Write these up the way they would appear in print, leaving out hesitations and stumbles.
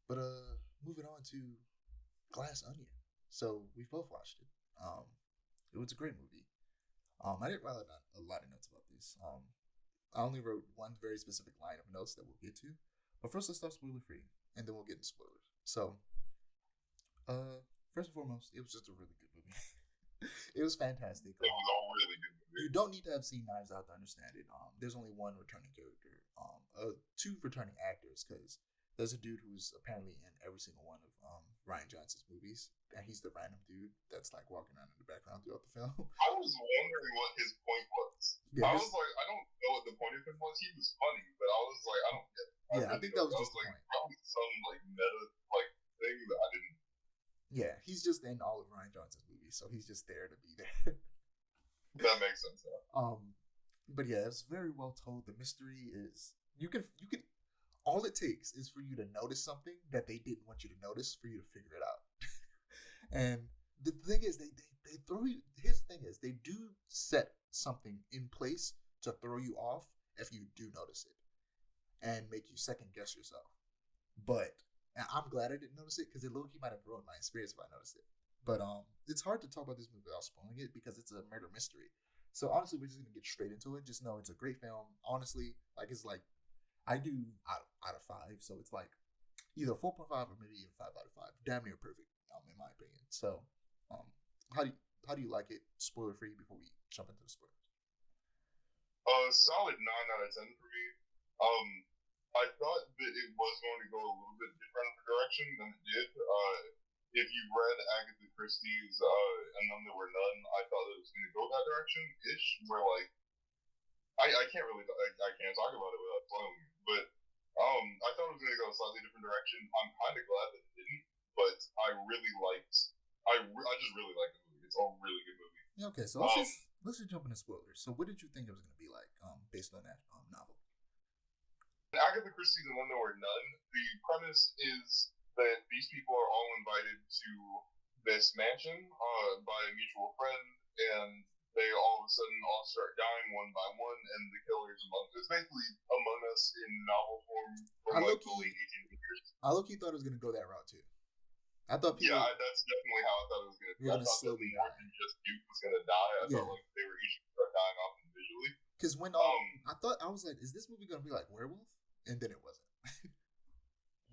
But moving on to Glass Onion. So we've both watched it. It was a great movie. I didn't write a lot of notes about this. I only wrote one very specific line of notes that we'll get to. But first, let's start spoiler free, and then we'll get into spoilers. So, first and foremost, it was just a really good movie. It was fantastic. It was a really good movie. You don't need to have seen Knives Out to understand it. There's only one returning character. Two returning actors, because there's a dude who's apparently in every single one of Rian Johnson's movies, and he's the random dude that's like walking around in the background throughout the film. I was wondering what his point was. Yeah, I was like, I don't know what the point of him was. He was funny, but I was like, I don't get it. I think that was just like the point. probably some like meta like thing that I didn't. Yeah, he's just in all of Rian Johnson's movies, so he's just there to be there. That makes sense. Yeah. But yeah, it's very well told. The mystery is you can all it takes is for you to notice something that they didn't want you to notice for you to figure it out. And the thing is, they throw you. Here's the thing is, they do set something in place to throw you off if you do notice it, and make you second guess yourself. But I'm glad I didn't notice it because it low-key might have ruined my experience if I noticed it. But it's hard to talk about this movie without spoiling it because it's a murder mystery. So honestly, we're just gonna get straight into it. Just know it's a great film. Honestly, like it's like I do out of 5, so it's like either 4.5 or maybe even 5 out of 5. Damn near perfect, in my opinion. So, how do you like it? Spoiler free before we jump into the spoilers. Solid 9 out of 10 for me. I thought that it was going to go a little bit different of a direction than it did. If you read Agatha Christie's And Then There Were None, I thought it was going to go that direction-ish, where, like, I can't really, I can't talk about it without spoiling it, but I thought it was going to go a slightly different direction. I'm kind of glad that it didn't, but I just really liked the movie. It's a really good movie. Yeah, okay, so let's just jump into spoilers. So what did you think it was going to be like, based on that novel? Agatha Christie's And Then There Were None, the premise is that these people are all invited to this mansion by a mutual friend, and they all of a sudden all start dying one by one, and the killer's it's basically Among Us in novel form from like the late 1800s. I low-key thought it was going to go that route too. I thought people... Yeah, that's definitely how I thought it was going to be. I thought that more than just Duke was going to die. I thought like they were each going to start dying off individually. Because when I was like, is this movie going to be like Werewolf? And then it wasn't.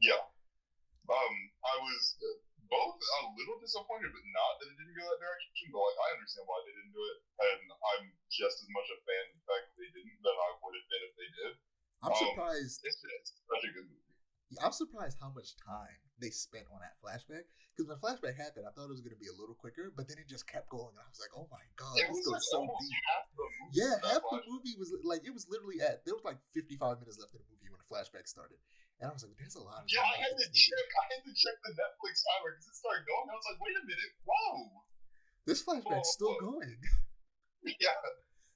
Yeah. I was both a little disappointed, but not that it didn't go that direction. But like, I understand why they didn't do it, and I'm just as much a fan of the fact that they didn't than I would have been if they did. I'm surprised. It's such a good movie. I'm surprised how much time they spent on that flashback. Because when the flashback happened, I thought it was going to be a little quicker, but then it just kept going, and I was like, "Oh my god, this goes like so deep." Half the movie was like it was literally there was like 55 minutes left in the movie when the flashback started, and I was like, "There's a lot of time." Yeah, I had to check the Netflix timer because it started going. I was like, "Wait a minute, whoa!" This flashback's still going. Yeah.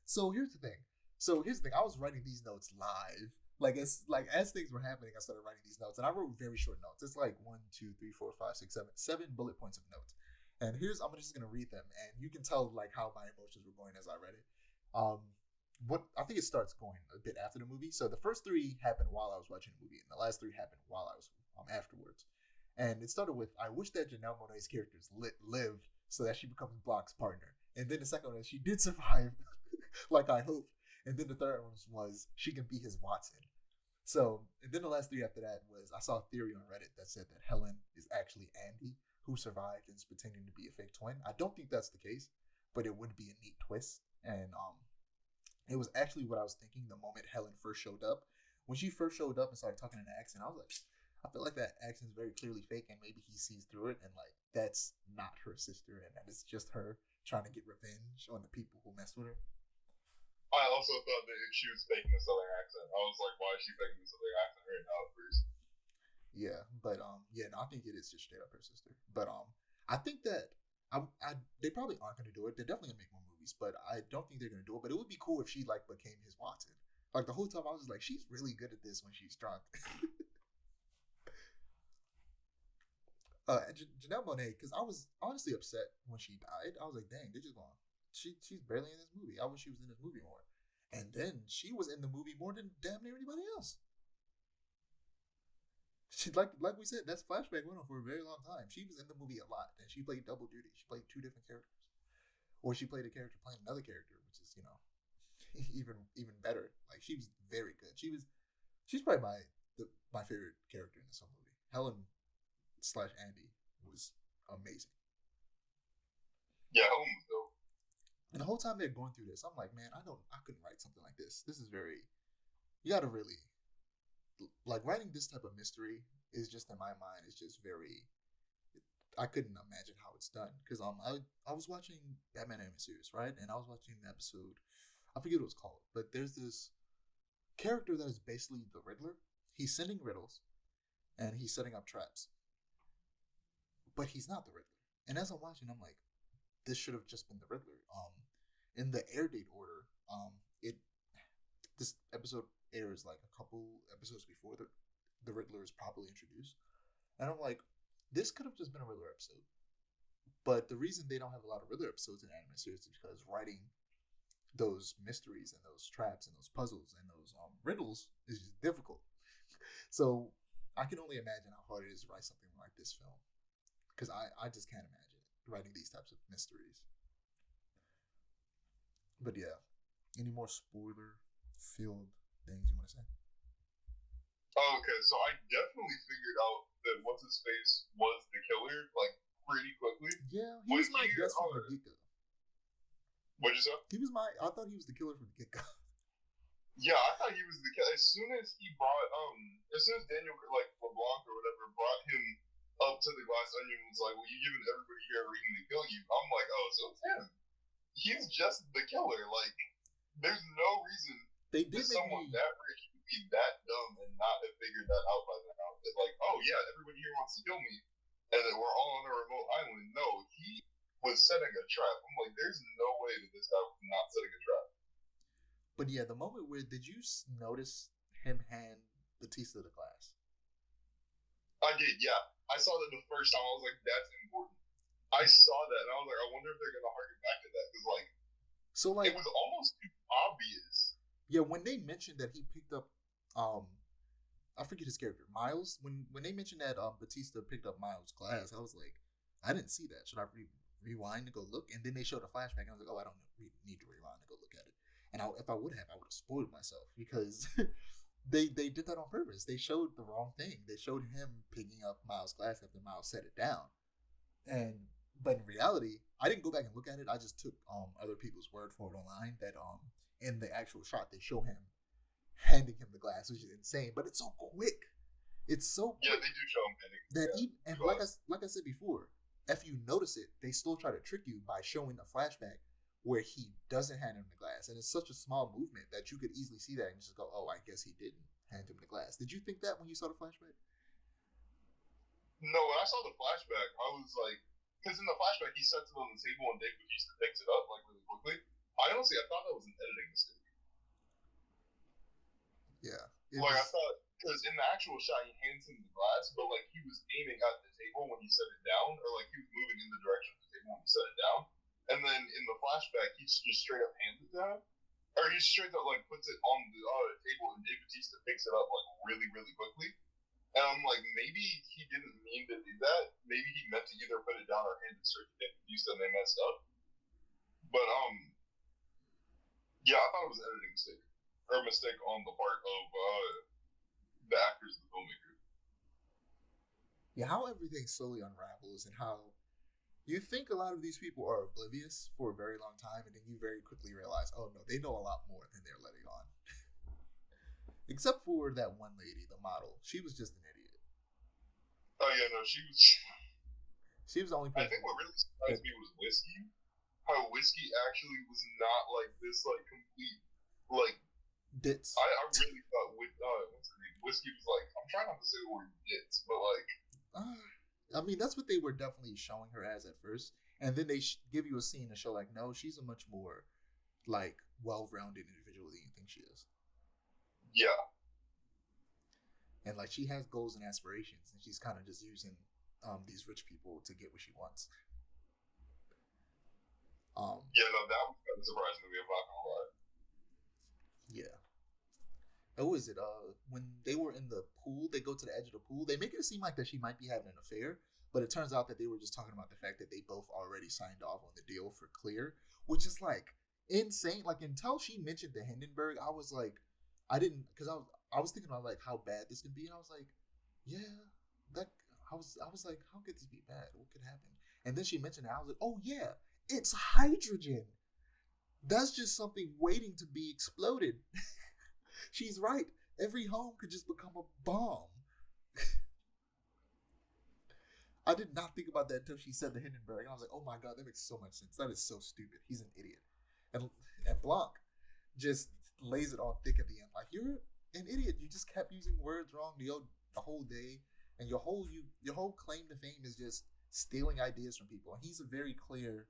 So here's the thing. I was writing these notes live. As things were happening, I started writing these notes, and I wrote very short notes. It's like 1, 2, 3, 4, 5, 6, 7 bullet points of notes. And I'm just gonna read them, and you can tell like how my emotions were going as I read it. I think it starts going a bit after the movie. So the first 3 happened while I was watching the movie, and the last 3 happened while I was afterwards. And it started with, "I wish that Janelle Monáe's characters lived so that she becomes Block's partner." And then the second one is, "She did survive, like I hoped." And then the third one was, "She can be his Watson." So, and then the last 3 after that was, I saw a theory on Reddit that said that Helen is actually Andy, who survived and is pretending to be a fake twin. I don't think that's the case, but it would be a neat twist. And it was actually what I was thinking the moment Helen first showed up. When she first showed up and started talking in an accent, I was like, I feel like that accent is very clearly fake, and maybe he sees through it, and like that's not her sister, and that it's just her trying to get revenge on the people who messed with her. I also thought that if she was faking a southern accent, I was like, why is she faking a southern accent right now, Bruce? Yeah, but I think it is just straight up her sister. But I think that they probably aren't gonna do it. They're definitely gonna make more movies, but I don't think they're gonna do it. But it would be cool if she like became his Watson. Like the whole time I was just like, she's really good at this when she's drunk. Janelle Monáe, because I was honestly upset when she died. I was like, dang, they're just going. She's barely in this movie. I wish she was in this movie more. And then she was in the movie more than damn near anybody else. She, like we said, that's flashback went on for a very long time. She was in the movie a lot, and she played double duty. She played two different characters, or she played a character playing another character, which is even better. Like she was very good. She's probably my favorite character in this whole movie. Helen/Andy was amazing. Yeah, Helen was dope. And the whole time they're going through this, I'm like, man, I couldn't write something like this. This is very, you got to really, like writing this type of mystery is just in my mind is just very. I couldn't imagine how it's done because I was watching Batman anime series, right, and I was watching the episode. I forget what it's called, but there's this character that is basically the Riddler. He's sending riddles, and he's setting up traps, but he's not the Riddler. And as I'm watching, I'm like, this should have just been the Riddler. In the air date order, this episode airs like a couple episodes before the Riddler is properly introduced, and I'm like, this could have just been a Riddler episode. But the reason they don't have a lot of Riddler episodes in anime series is because writing those mysteries and those traps and those puzzles and those riddles is just difficult. So I can only imagine how hard it is to write something like this film, because I just can't imagine writing these types of mysteries. But yeah, any more spoiler-filled things you want to say? Oh, okay, so I definitely figured out that what's his face was the killer like pretty quickly. Yeah, he was my guess from the get-go. What'd you say? I thought he was the killer from the get-go. Yeah, I thought he was the killer. As soon as Daniel, like, LeBlanc or whatever, brought him up to the glass onion and was like, well, you're giving everybody here a reason to kill you. I'm like, oh, so it's him. He's just the killer. Like, there's no reason that someone that rich would be that dumb and not have figured that out by now. That, like, oh, yeah, everybody here wants to kill me, and that we're all on a remote island. No, he was setting a trap. I'm like, there's no way that this guy was not setting a trap. But yeah, the moment where, did you notice him hand Batista the glass? I did, yeah. I saw that the first time. I was like, that's important. I saw that, and I was like, I wonder if they're going to harken back to that. Because, it was almost too obvious. Yeah, when they mentioned that he picked up, I forget his character, Miles. When they mentioned that Batista picked up Miles' glass, I was like, I didn't see that. Should I rewind to go look? And then they showed a flashback, and I was like, oh, I don't need to rewind to go look at it. And if I would have, I would have spoiled myself because they did that on purpose. They showed the wrong thing. They showed him picking up Miles' glass after Miles set it down. But in reality, I didn't go back and look at it. I just took other people's word for it online that in the actual shot they show him handing him the glass, which is insane. But it's so quick. It's so quick. Yeah, they do show him handing that like I said before, if you notice it, they still try to trick you by showing a flashback where he doesn't hand him the glass. And it's such a small movement that you could easily see that and just go, oh, I guess he didn't hand him the glass. Did you think that when you saw the flashback? No, when I saw the flashback, I was like, because in the flashback, he sets it on the table and Dave Bautista picks it up like really quickly. I thought that was an editing mistake. Yeah. I thought, because in the actual shot, he hands him the glass, but like he was aiming at the table when he set it down, or like he was moving in the direction of the table when he set it down. And then in the flashback, he just straight up hands it down. Or he straight up like puts it on the table and Dave Bautista picks it up like really, really quickly. And I'm like, maybe he didn't mean to do that. Maybe he meant to either put it down or hand it straight to Dave Bautista and they messed up. But yeah, I thought it was an editing mistake. Or a mistake on the part of the actors and the filmmaker. Yeah, how everything slowly unravels and how you think a lot of these people are oblivious for a very long time, and then you very quickly realize, oh no, they know a lot more than they're letting on. Except for that one lady, the model. She was just an idiot. Oh yeah, no, she was. She was the only person. I think what really surprised me was Whiskey. How Whiskey actually was not like this, like complete, like. Ditz. I really thought what's her name? Whiskey was like, I'm trying not to say the word ditz, but like. I mean, that's what they were definitely showing her as at first. And then they give you a scene to show, like, no, she's a much more, like, well-rounded individual than you think she is. Yeah. And, like, she has goals and aspirations, and she's kind of just using these rich people to get what she wants. Yeah, no, that was kind of surprising to me, I'm not gonna lie. Yeah. What was it? When they were in the pool, they go to the edge of the pool. They make it seem like that she might be having an affair, but it turns out that they were just talking about the fact that they both already signed off on the deal for Clear, which is like insane. Like until she mentioned the Hindenburg, I was like, I didn't, because I was thinking about like how bad this could be, and I was like, yeah, that I was like, how could this be bad? What could happen? And then she mentioned it. I was like, oh yeah, it's hydrogen. That's just something waiting to be exploded. She's right. Every home could just become a bomb. I did not think about that until she said the Hindenburg. I was like, oh my god, that makes so much sense. That is so stupid. He's an idiot. And Blanc just lays it on thick at the end. Like, you're an idiot. You just kept using words wrong the whole day. And your whole claim to fame is just stealing ideas from people. And he's a very clear,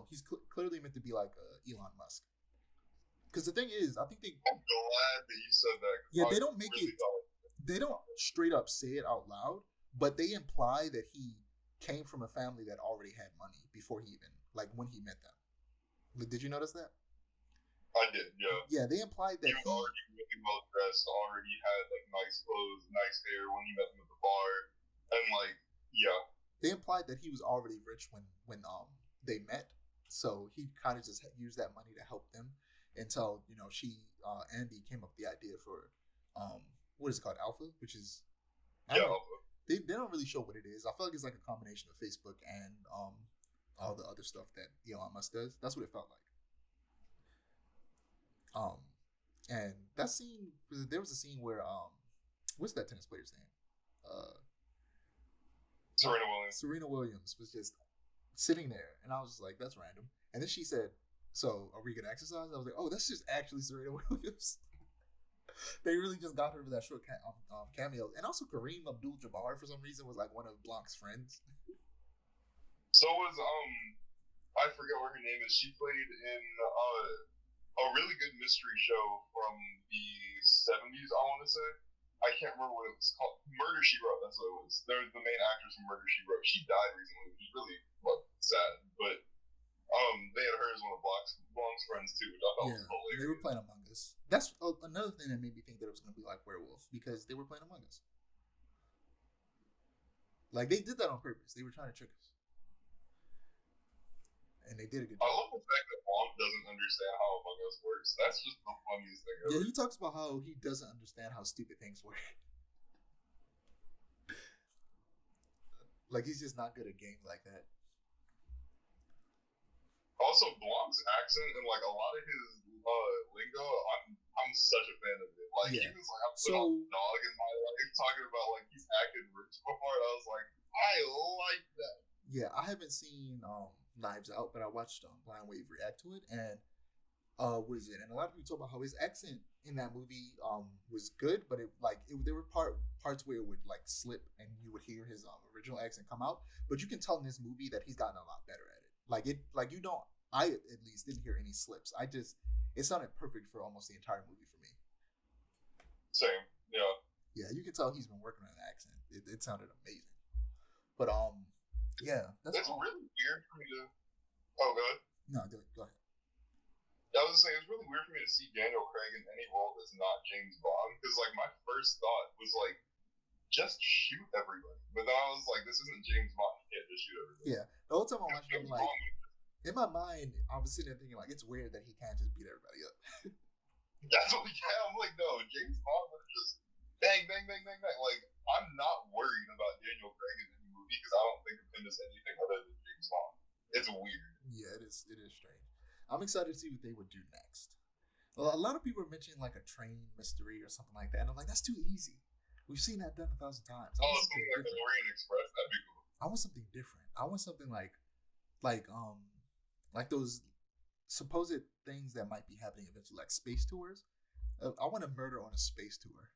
he's clearly meant to be like Elon Musk. Because the thing is, I think I'm glad that you said that. Yeah, they don't make it. They don't straight up say it out loud, but they imply that he came from a family that already had money before he even, like, when he met them. Did you notice that? I did, yeah. Yeah, they implied that he was already really well dressed, already had like nice clothes, nice hair when he met them at the bar, and like, yeah. They implied that he was already rich when they met, so he kind of just used that money to help them until Andy came up with the idea for what is it called, Alpha, which is Alpha. They don't really show what it is. I feel like it's like a combination of Facebook and all the other stuff that Elon Musk does. That's what it felt like. And that scene, there was a scene where what's that tennis player's name? Serena Williams was just sitting there, and I was just like, that's random. And then she said, so are we gonna exercise? I was like, oh, that's just actually Serena Williams. They really just got her for that short cameo. And also Kareem Abdul-Jabbar for some reason was like one of Blanc's friends. So was I forget what her name is. She played in a really good mystery show from the 70s, I want to say. I can't remember what it was called. Murder, She Wrote, that's what it was. They're the main actress from Murder, She Wrote. She died recently, which is really sad. But they had her as one of Blanc's friends too, which I thought was hilarious. They were playing Among Us. That's another thing that made me think that it was going to be like Werewolf, because they were playing Among Us. Like, they did that on purpose. They were trying to trick us. And they did a good job. I love the fact that Blanc doesn't understand how Among Us works. That's just the funniest thing ever. Yeah, he talks about how he doesn't understand how stupid things work. Like, he's just not good at games like that. Also, Blanc's accent and like a lot of his lingo, I'm such a fan of it. Like, he was like, I put a dog in my life, talking about like he's acted rich before, and I was like, I like that. Yeah, I haven't seen Knives Out, but I watched Blind Wave react to it, and what is it? And a lot of people talk about how his accent in that movie was good, but there were parts where it would like slip, and you would hear his original accent come out. But you can tell in this movie that he's gotten a lot better at it. I at least didn't hear any slips. It sounded perfect for almost the entire movie for me. Same, yeah. Yeah, you can tell he's been working on an accent. It sounded amazing. But yeah, that's really weird for me to. Oh, go ahead. No, go ahead. I was just saying, it's really weird for me to see Daniel Craig in any role that's not James Bond, because like my first thought was like, just shoot everybody. But then I was like, this isn't James Bond. You can't just shoot everybody. Yeah, the whole time I watched it, like, in my mind, I was sitting there thinking like, it's weird that he can't just beat everybody up. That's what I'm like, no, James Bond would just bang, bang, bang, bang, bang. Like, I'm not worried about Daniel Craig in any movie because I don't think of him as anything other than James Bond. It's weird. Yeah, it is strange. I'm excited to see what they would do next. Well, a lot of people are mentioning like a train mystery or something like that, and I'm like, that's too easy. We've seen that done 1,000 times. Something like the Orient Express, that'd be cool. I want something different. I want something like those supposed things that might be happening eventually, like space tours. I want a murder on a space tour.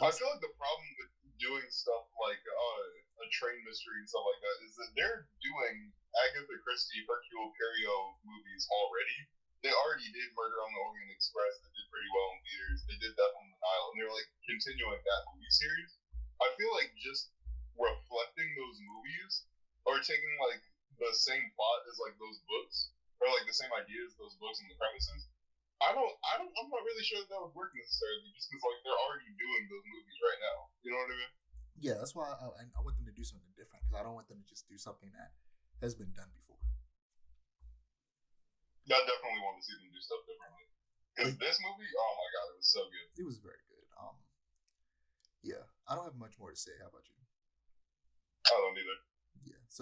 I feel like the problem with doing stuff like a train mystery and stuff like that is that they're doing Agatha Christie, Hercule Poirot movies already. They already did Murder on the Orient Express that did pretty well in theaters. They did Death on the Nile, and they're like continuing that movie series. I feel like just reflecting those movies or taking like the same plot as like those books or like the same ideas, those books and the premises I'm not really sure that would work necessarily, just because like they're already doing those movies right now. You know what I mean? Yeah, that's why I want them to do something different because I don't want them to just do something that has been done before. Yeah, I definitely want to see them do stuff differently. Because Like, this movie, oh my god, it was so good. it was very good. Yeah, I don't have much more to say. How about you? I don't either.